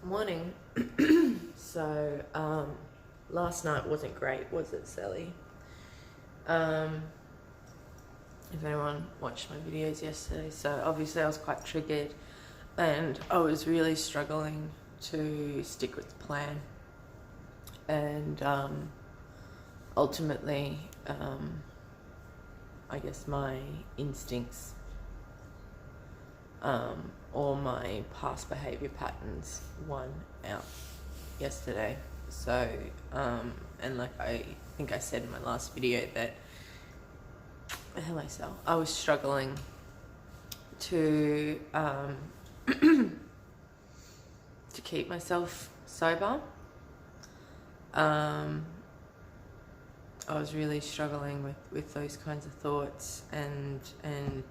Morning. So, last night wasn't great, was it, Sally? Um, if anyone watched my videos yesterday, so obviously I was quite triggered and I was really struggling to stick with the plan. And ultimately, I guess my instincts or my past behavior patterns won out yesterday. So, and like I think I said in my last video that, hello Sal, I was struggling to to keep myself sober. I was really struggling with those kinds of thoughts, and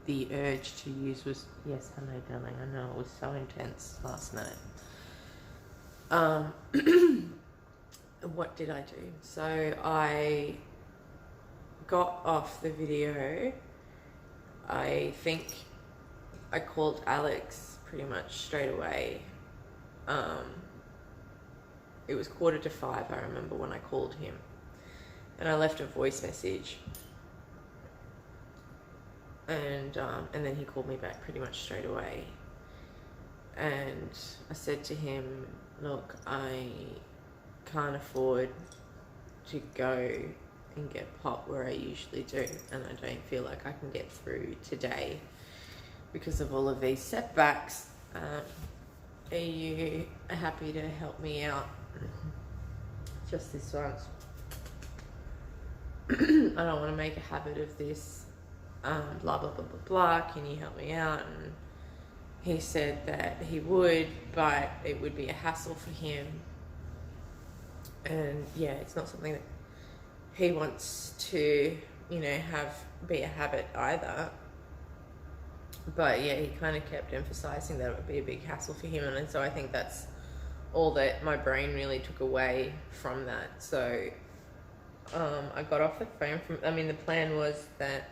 the urge to use was, yes, hello darling, I know it was so intense last night. What did I do? So I got off the video. I think I called Alex pretty much straight away. It was 4:45, I remember, when I called him. And I left a voice message. And then he called me back pretty much straight away. And I said to him, look, I can't afford to go and get pop where I usually do. And I don't feel like I can get through today because of all of these setbacks. Are you happy to help me out? Just this once. I don't want to make a habit of this, blah, blah, blah, blah, blah, can you help me out? And he said that he would, but it would be a hassle for him. And yeah, it's not something that he wants to, be a habit either. But yeah, he kind of kept emphasizing that it would be a big hassle for him. And so I think that's all that my brain really took away from that. So I got off the phone the plan was that,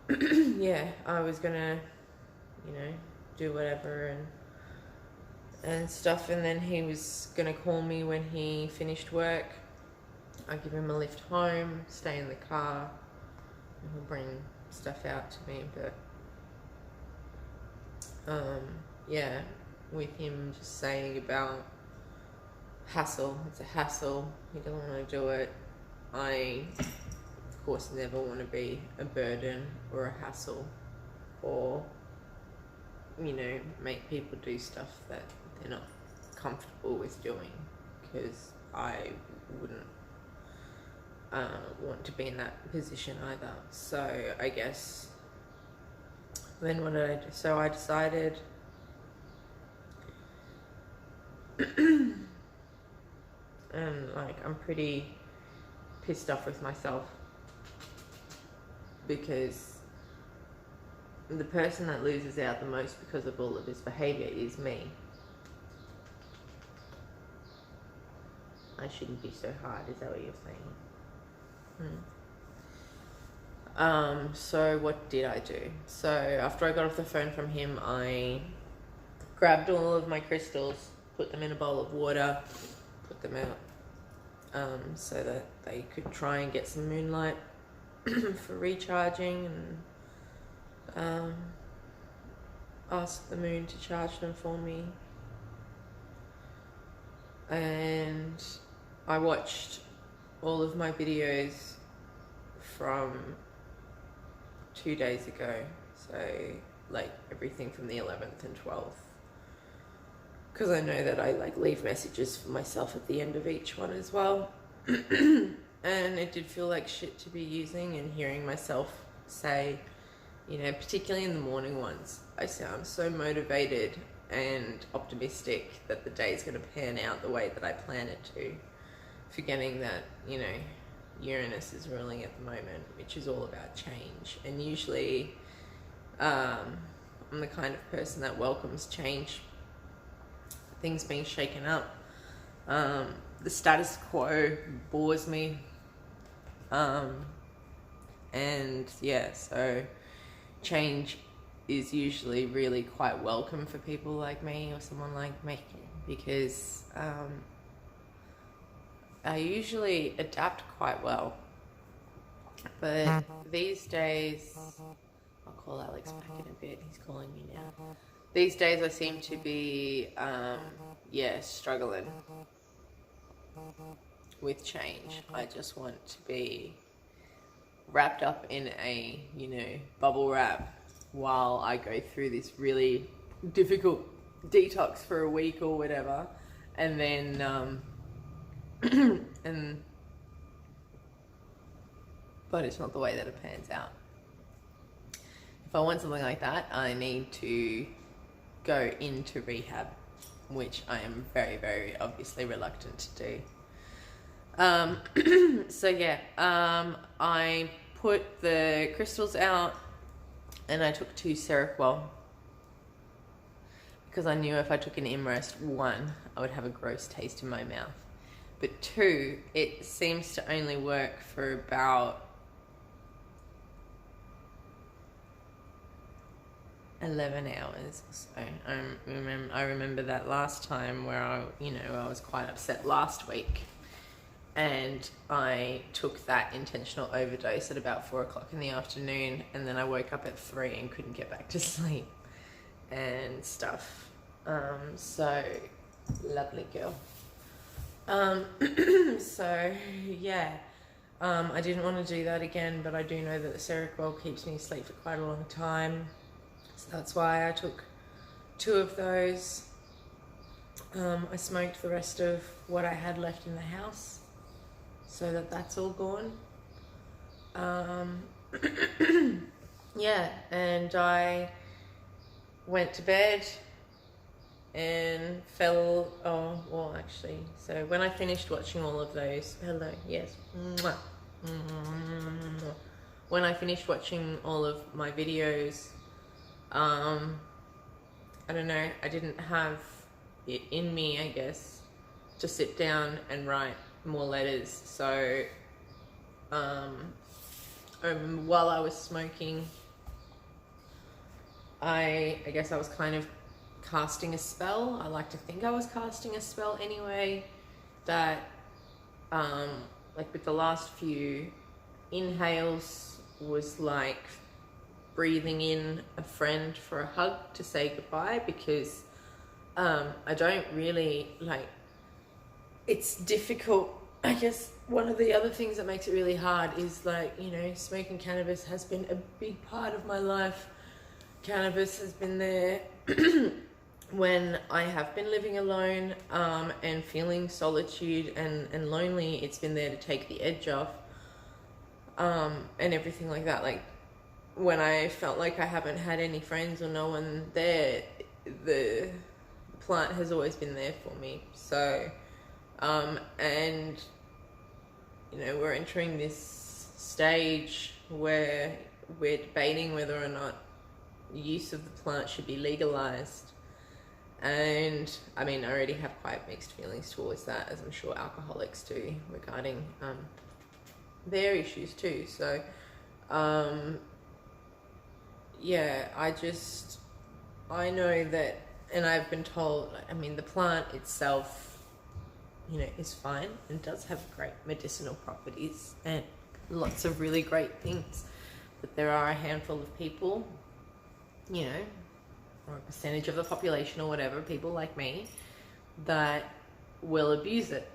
yeah, I was gonna, do whatever and stuff. And then he was gonna call me when he finished work. I'd give him a lift home, stay in the car, and he'll bring stuff out to me. But, yeah, with him just saying about hassle, it's a hassle, he doesn't want to do it. I, of course, never want to be a burden or a hassle or, make people do stuff that they're not comfortable with doing, because I wouldn't want to be in that position either. So I guess then what did I do? So I decided and I'm pretty pissed off with myself, because the person that loses out the most because of all of this behavior is me. I shouldn't be so hard, is that what you're saying? So what did I do? So after I got off the phone from him, I grabbed all of my crystals, put them in a bowl of water, put them out, so that they could try and get some moonlight for recharging, and asked the moon to charge them for me. And I watched all of my videos from 2 days ago, so like everything from the 11th and 12th, because I know that I leave messages for myself at the end of each one as well. And it did feel like shit to be using and hearing myself say, particularly in the morning ones, I sound so motivated and optimistic that the day's going to pan out the way that I plan it to, forgetting that, Uranus is ruling at the moment, which is all about change. And usually I'm the kind of person that welcomes change, things being shaken up. The status quo bores me. And yeah, so change is usually really quite welcome for people like me or someone like me, because I usually adapt quite well. But these days, I'll call Alex back in a bit, he's calling me now. These days I seem to be, struggling with change. I just want to be wrapped up in a, bubble wrap while I go through this really difficult detox for a week or whatever. And then, but it's not the way that it pans out. If I want something like that, I need to go into rehab, which I am very, very obviously reluctant to do. I put the crystals out and I took 2 Seroquel because I knew if I took an Imrest, 1, I would have a gross taste in my mouth. But 2, it seems to only work for about 11 hours or so. I remember that last time where I was quite upset last week, and I took that intentional overdose at about 4 o'clock in the afternoon, and then I woke up at 3 and couldn't get back to sleep and stuff. So lovely girl. I didn't want to do that again, but I do know that the Seroquel keeps me asleep for quite a long time. So that's why I took 2 of those. I smoked the rest of what I had left in the house, so that's all gone. And I went to bed and so when I finished watching all of those, when I finished watching all of my videos, I don't know, I didn't have it in me, I guess, to sit down and write more letters. So while I was smoking, I guess I was kind of casting a spell. I like to think I was casting a spell anyway, that with the last few inhales was like breathing in a friend for a hug to say goodbye, because I don't really it's difficult. I guess one of the other things that makes it really hard is smoking cannabis has been a big part of my life. Cannabis has been there when I have been living alone and feeling solitude and lonely. It's been there to take the edge off and everything like that. Like when I felt like I haven't had any friends or no one there, the plant has always been there for me. So and we're entering this stage where we're debating whether or not use of the plant should be legalized. And I mean, I already have quite mixed feelings towards that, as I'm sure alcoholics do, regarding their issues too. So I know that, and I've been told, the plant itself is fine and does have great medicinal properties and lots of really great things, but there are a handful of people, or a percentage of the population or whatever, people like me, that will abuse it.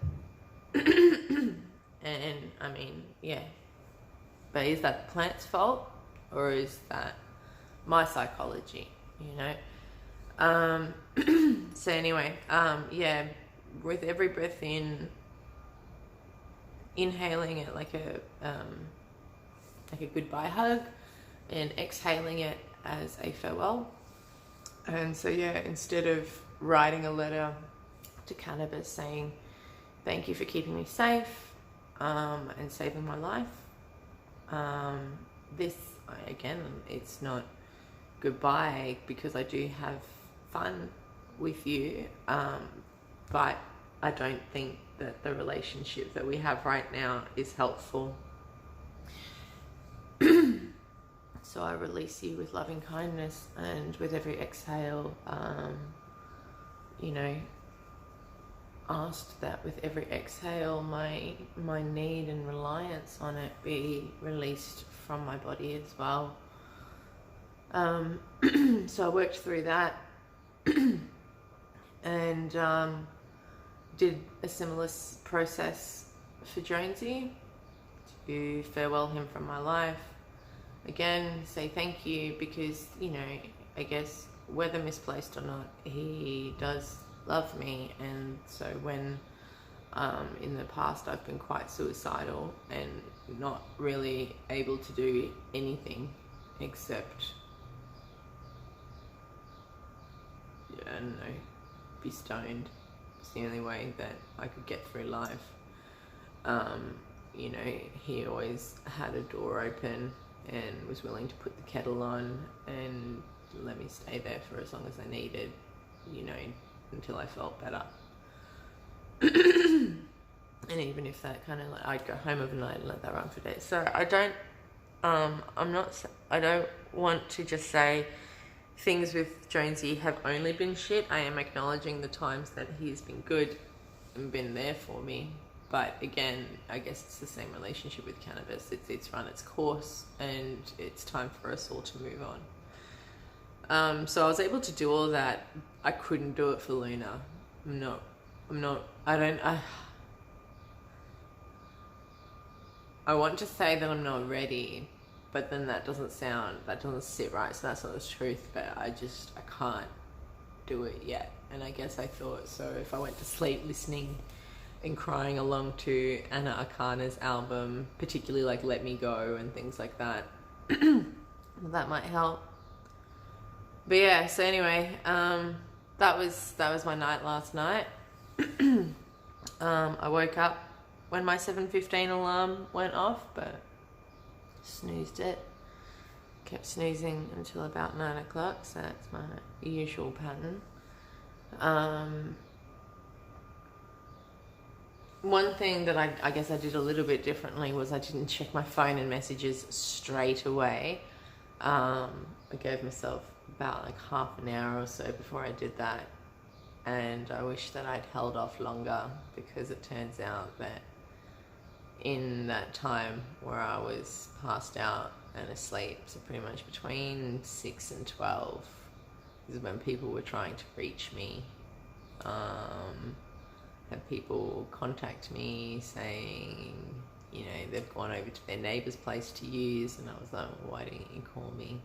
And but is that the plant's fault, or is that my psychology, So anyway, with every breath in, inhaling it like a goodbye hug, and exhaling it as a farewell. And so instead of writing a letter to cannabis saying thank you for keeping me safe and saving my life, it's not goodbye, because I do have fun with you, but I don't think that the relationship that we have right now is helpful. So I release you with loving kindness, and with every exhale, you know, asked that with every exhale, my need and reliance on it be released from my body as well. So I worked through that and did a similar process for Jonesy to farewell him from my life. Again, say thank you, because, you know, I guess whether misplaced or not, he does love me. And so when in the past I've been quite suicidal and not really able to do anything except, I don't know, be stoned. It's the only way that I could get through life. You know, he always had a door open and was willing to put the kettle on and let me stay there for as long as I needed, you know, until I felt better. And even if that kind of, like, I'd go home overnight and let that run for days. So I don't want to just say things with Jonesy have only been shit. I am acknowledging the times that he's been good and been there for me. But again, I guess it's the same relationship with cannabis. It's run its course, and it's time for us all to move on. So I was able to do all that. I couldn't do it for Luna. I want to say that I'm not ready, but then that doesn't sit right. So that's not the truth, but I can't do it yet. And I guess I thought, so if I went to sleep listening and crying along to Anna Akana's album, particularly like Let Me Go and things like that, that might help. But yeah, so anyway, that was my night last night. I woke up when my 7:15 alarm went off, but snoozed it. Kept snoozing until about 9 o'clock, so that's my usual pattern. One thing that I guess I did a little bit differently was I didn't check my phone and messages straight away. I gave myself about like half an hour or so before I did that, and I wish that I'd held off longer, because it turns out that in that time where I was passed out and asleep, so pretty much between 6 and 12 is when people were trying to reach me. Had people contact me saying, you know, they've gone over to their neighbour's place to use, and I was like, well, why didn't you call me?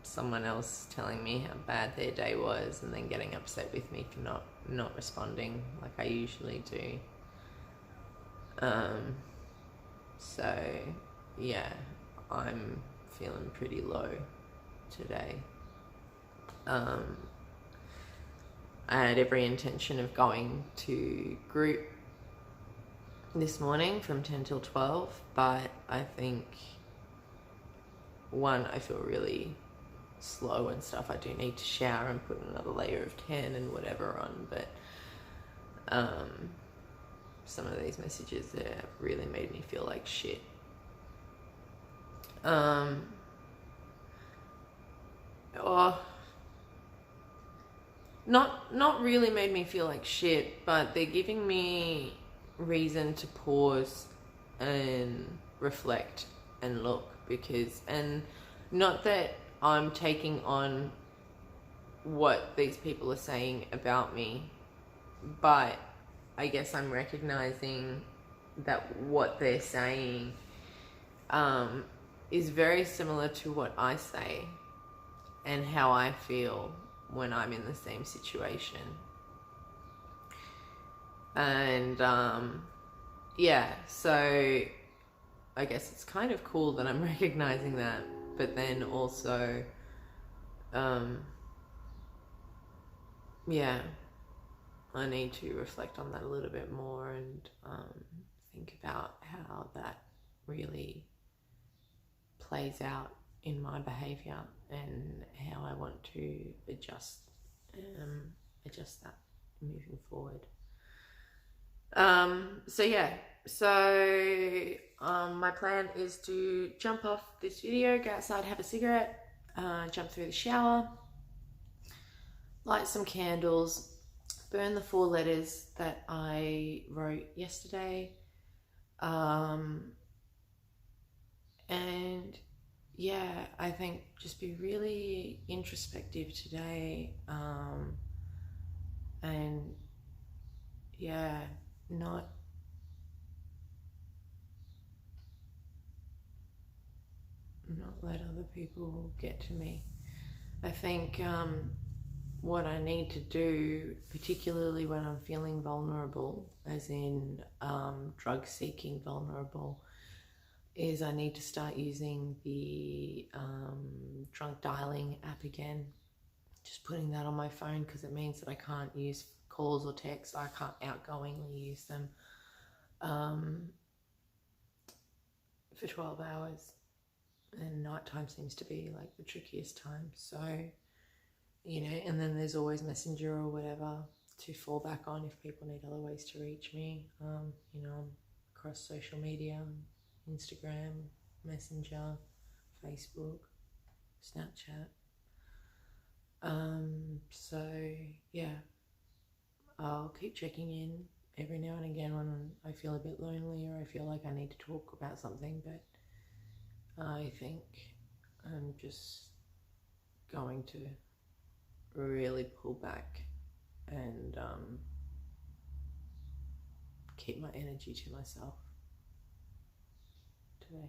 Someone else telling me how bad their day was, and then getting upset with me for not responding like I usually do. So yeah, I'm feeling pretty low today. I had every intention of going to group this morning from 10 till 12, but I think, one, I feel really slow and stuff. I do need to shower and put another layer of tan and whatever on, but some of these messages there really made me feel like shit. Not really made me feel like shit, but they're giving me reason to pause and reflect and look, and not that I'm taking on what these people are saying about me, but I guess I'm recognizing that what they're saying is very similar to what I say and how I feel when I'm in the same situation. And yeah, so I guess it's kind of cool that I'm recognizing that, but then also yeah, I need to reflect on that a little bit more and think about how that really plays out in my behavior and how I want to adjust that moving forward. So yeah, so my plan is to jump off this video, go outside, have a cigarette, jump through the shower, light some candles, burn the 4 letters that I wrote yesterday, and yeah, I think just be really introspective today, and yeah, not let other people get to me. I think what I need to do, particularly when I'm feeling vulnerable, as in drug seeking vulnerable, is I need to start using the drunk dialing app again. Just putting that on my phone, because it means that I can't use calls or texts. I can't outgoingly use them for 12 hours. And nighttime seems to be like the trickiest time. So, you know, and then there's always Messenger or whatever to fall back on if people need other ways to reach me. You know, I'm across social media, Instagram, Messenger, Facebook, Snapchat. So yeah, I'll keep checking in every now and again when I feel a bit lonely or I feel like I need to talk about something, but I think I'm just going to really pull back and keep my energy to myself today.